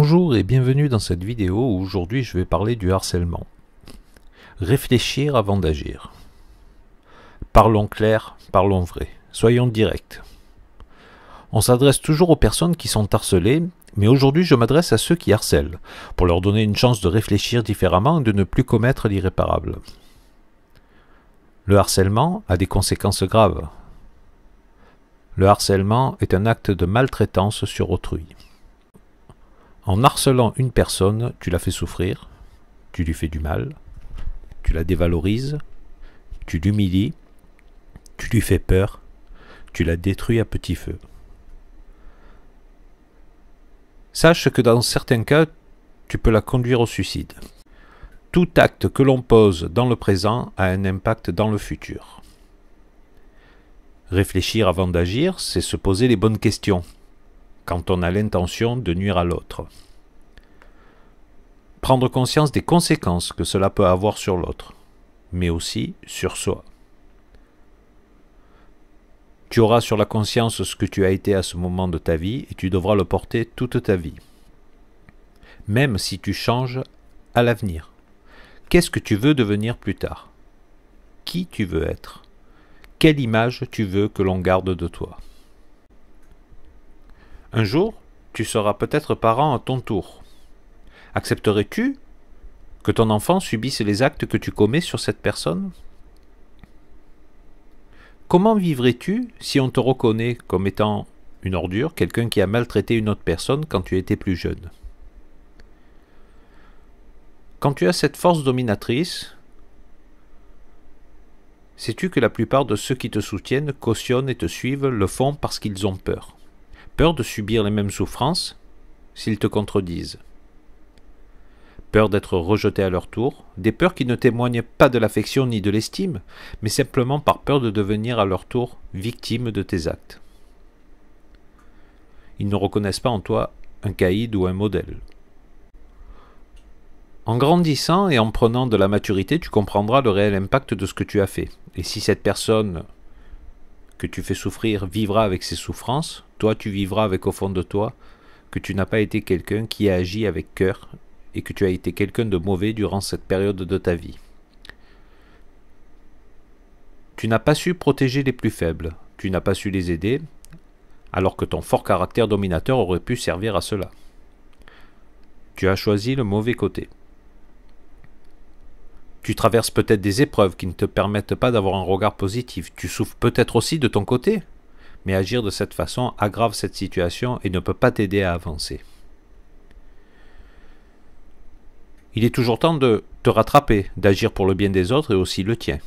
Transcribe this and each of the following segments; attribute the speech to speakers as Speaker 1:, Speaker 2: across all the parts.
Speaker 1: Bonjour et bienvenue dans cette vidéo où aujourd'hui je vais parler du harcèlement. Réfléchir avant d'agir. Parlons clair, parlons vrai, soyons directs. On s'adresse toujours aux personnes qui sont harcelées, mais aujourd'hui je m'adresse à ceux qui harcèlent, pour leur donner une chance de réfléchir différemment et de ne plus commettre l'irréparable. Le harcèlement a des conséquences graves. Le harcèlement est un acte de maltraitance sur autrui. En harcelant une personne, tu la fais souffrir, tu lui fais du mal, tu la dévalorises, tu l'humilies, tu lui fais peur, tu la détruis à petit feu. Sache que dans certains cas, tu peux la conduire au suicide. Tout acte que l'on pose dans le présent a un impact dans le futur. Réfléchir avant d'agir, c'est se poser les bonnes questions quand on a l'intention de nuire à l'autre. Prendre conscience des conséquences que cela peut avoir sur l'autre, mais aussi sur soi. Tu auras sur la conscience ce que tu as été à ce moment de ta vie et tu devras le porter toute ta vie. Même si tu changes à l'avenir. Qu'est-ce que tu veux devenir plus tard? Qui tu veux être? Quelle image tu veux que l'on garde de toi? Un jour, tu seras peut-être parent à ton tour. Accepterais-tu que ton enfant subisse les actes que tu commets sur cette personne? Comment vivrais-tu si on te reconnaît comme étant une ordure, quelqu'un qui a maltraité une autre personne quand tu étais plus jeune? Quand tu as cette force dominatrice, sais-tu que la plupart de ceux qui te soutiennent, cautionnent et te suivent le font parce qu'ils ont peur? Peur de subir les mêmes souffrances s'ils te contredisent. Peur d'être rejeté à leur tour, des peurs qui ne témoignent pas de l'affection ni de l'estime, mais simplement par peur de devenir à leur tour victime de tes actes. Ils ne reconnaissent pas en toi un caïd ou un modèle. En grandissant et en prenant de la maturité, tu comprendras le réel impact de ce que tu as fait. Et si cette personne que tu fais souffrir vivra avec ses souffrances, toi tu vivras avec au fond de toi que tu n'as pas été quelqu'un qui a agi avec cœur et que tu as été quelqu'un de mauvais durant cette période de ta vie. Tu n'as pas su protéger les plus faibles, tu n'as pas su les aider, alors que ton fort caractère dominateur aurait pu servir à cela. Tu as choisi le mauvais côté. Tu traverses peut-être des épreuves qui ne te permettent pas d'avoir un regard positif. Tu souffres peut-être aussi de ton côté, mais agir de cette façon aggrave cette situation et ne peut pas t'aider à avancer. Il est toujours temps de te rattraper, d'agir pour le bien des autres et aussi le tien.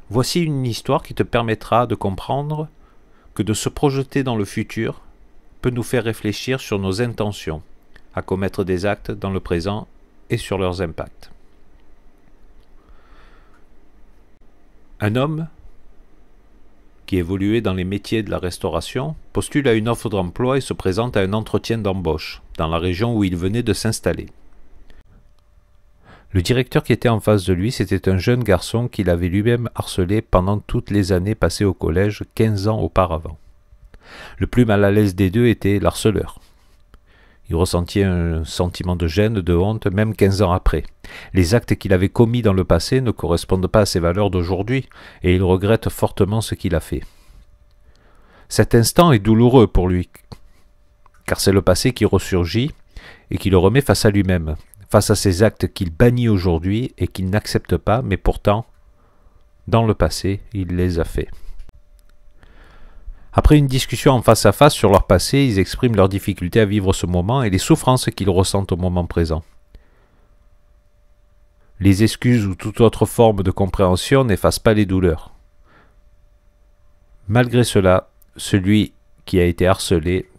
Speaker 1: Voici une histoire qui te permettra de comprendre que de se projeter dans le futur peut nous faire réfléchir sur nos intentions, à commettre des actes dans le présent et sur leurs impacts. Un homme qui évoluait dans les métiers de la restauration postule à une offre d'emploi et se présente à un entretien d'embauche dans la région où il venait de s'installer. Le directeur qui était en face de lui, c'était un jeune garçon qu'il avait lui-même harcelé pendant toutes les années passées au collège 15 ans auparavant. Le plus mal à l'aise des deux était l'harceleur. Il ressentait un sentiment de gêne, de honte, même 15 ans après. Les actes qu'il avait commis dans le passé ne correspondent pas à ses valeurs d'aujourd'hui, et il regrette fortement ce qu'il a fait. Cet instant est douloureux pour lui, car c'est le passé qui ressurgit et qui le remet face à lui-même, face à ces actes qu'il bannit aujourd'hui et qu'il n'accepte pas, mais pourtant, dans le passé, il les a faits. Après une discussion en face à face sur leur passé, ils expriment leur difficulté à vivre ce moment et les souffrances qu'ils ressentent au moment présent. Les excuses ou toute autre forme de compréhension n'effacent pas les douleurs. Malgré cela, celui qui a été harcelé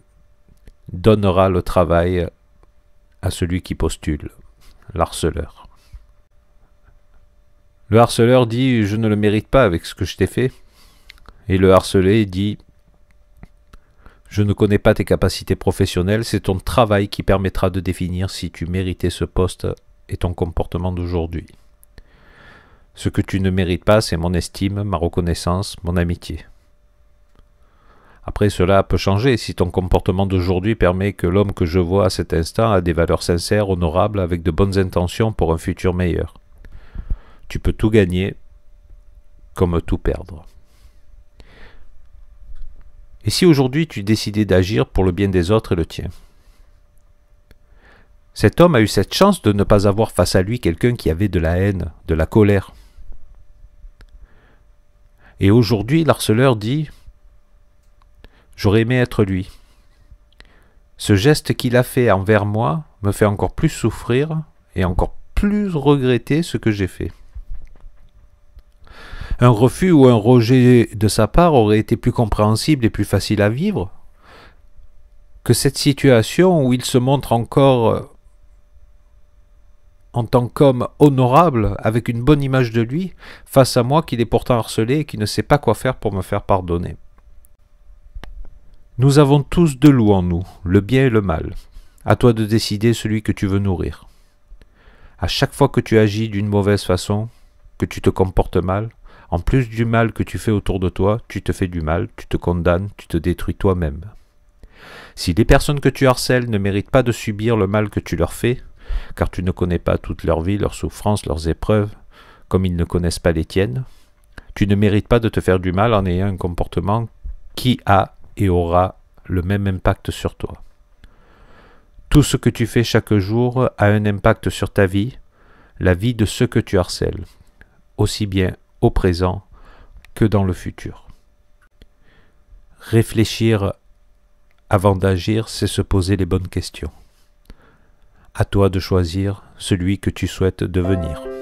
Speaker 1: donnera le travail à celui qui postule, l'harceleur. Le harceleur dit « Je ne le mérite pas avec ce que je t'ai fait ». Et le harcelé dit « Je ne connais pas tes capacités professionnelles, c'est ton travail qui permettra de définir si tu méritais ce poste et ton comportement d'aujourd'hui. Ce que tu ne mérites pas, c'est mon estime, ma reconnaissance, mon amitié. » Après, cela peut changer si ton comportement d'aujourd'hui permet que l'homme que je vois à cet instant a des valeurs sincères, honorables, avec de bonnes intentions pour un futur meilleur. Tu peux tout gagner comme tout perdre. Et si aujourd'hui tu décidais d'agir pour le bien des autres et le tien? Cet homme a eu cette chance de ne pas avoir face à lui quelqu'un qui avait de la haine, de la colère. Et aujourd'hui, l'harceleur dit « J'aurais aimé être lui. Ce geste qu'il a fait envers moi me fait encore plus souffrir et encore plus regretter ce que j'ai fait. » Un refus ou un rejet de sa part aurait été plus compréhensible et plus facile à vivre que cette situation où il se montre encore en tant qu'homme honorable, avec une bonne image de lui, face à moi qu'il est pourtant harcelé et qui ne sait pas quoi faire pour me faire pardonner. Nous avons tous deux loups en nous, le bien et le mal. À toi de décider celui que tu veux nourrir. À chaque fois que tu agis d'une mauvaise façon, que tu te comportes mal, en plus du mal que tu fais autour de toi, tu te fais du mal, tu te condamnes, tu te détruis toi-même. Si les personnes que tu harcèles ne méritent pas de subir le mal que tu leur fais, car tu ne connais pas toute leur vie, leurs souffrances, leurs épreuves, comme ils ne connaissent pas les tiennes, tu ne mérites pas de te faire du mal en ayant un comportement qui a et aura le même impact sur toi. Tout ce que tu fais chaque jour a un impact sur ta vie, la vie de ceux que tu harcèles, aussi bien au présent que dans le futur. Réfléchir avant d'agir, c'est se poser les bonnes questions. À toi de choisir celui que tu souhaites devenir.